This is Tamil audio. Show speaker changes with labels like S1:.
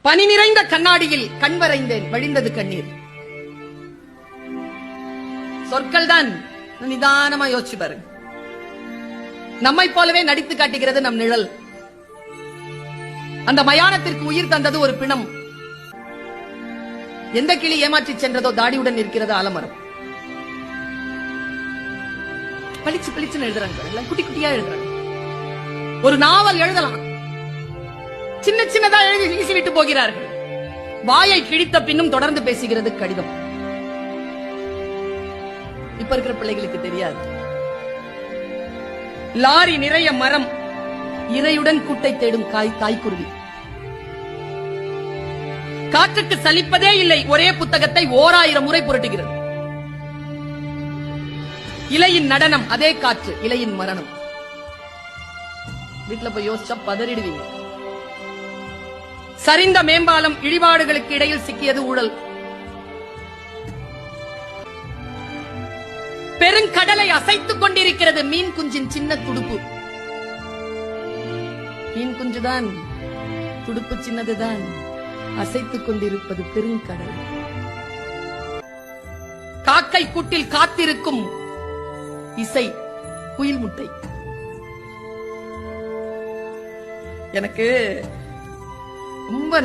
S1: பனி நிறைந்த கண்ணாடியில் கண் வரைந்தேன், வழிந்தது கண்ணீர். சொற்கள் தான். நிதானமா யோசிச்சு பாருங்க. நம்மை போலவே நடித்து காட்டுகிறது நம் நிழல். அந்த மயானத்திற்கு உயிர் தந்தது ஒரு பிணம். எந்த கிளி ஏமாற்றி சென்றதோ தாடியுடன் இருக்கிறது ஆலமரம். பளிச்சு பளிச்சுன்னு எழுதுறாங்க, குட்டி குட்டியா எழுதுறாங்க. ஒரு நாவல் எழுதலாம், சின்ன சின்னதா எழுதி வீசிவிட்டு போகிறார்கள். வாயை கிழித்த பின்னும் தொடர்ந்து பேசுகிறது கடிதம். இப்ப இருக்கிற பிள்ளைகளுக்கு தெரியாது. லாரி நிறைய மரம், இரையுடன் கூட்டை தேடும் தாய்க்குருவி. காற்றுக்கு சலிப்பதே இல்லை, ஒரே புத்தகத்தை 1000 முறை புரட்டுகிறது. இலையின் நடனம், அதே காற்று, இலையின் மரணம். வீட்டுல போய் யோசிச்சா பதறிடுவீங்க. சரிந்த மேம்பாலம், இழிபாடுகளுக்கு இடையில் சிக்கியது ஊழல். பெருங்கடலை அசைத்துக் கொண்டிருக்கிறது மீன் குஞ்சின் சின்ன துடுப்பு. மீன் குஞ்சுதான், துடுப்பு சின்னதுதான், அசைத்துக் கொண்டிருப்பது பெருங்கடல். காக்கை கூட்டில் காத்திருக்கும் இசை, குயில் முட்டை. எனக்கு ரொம்ப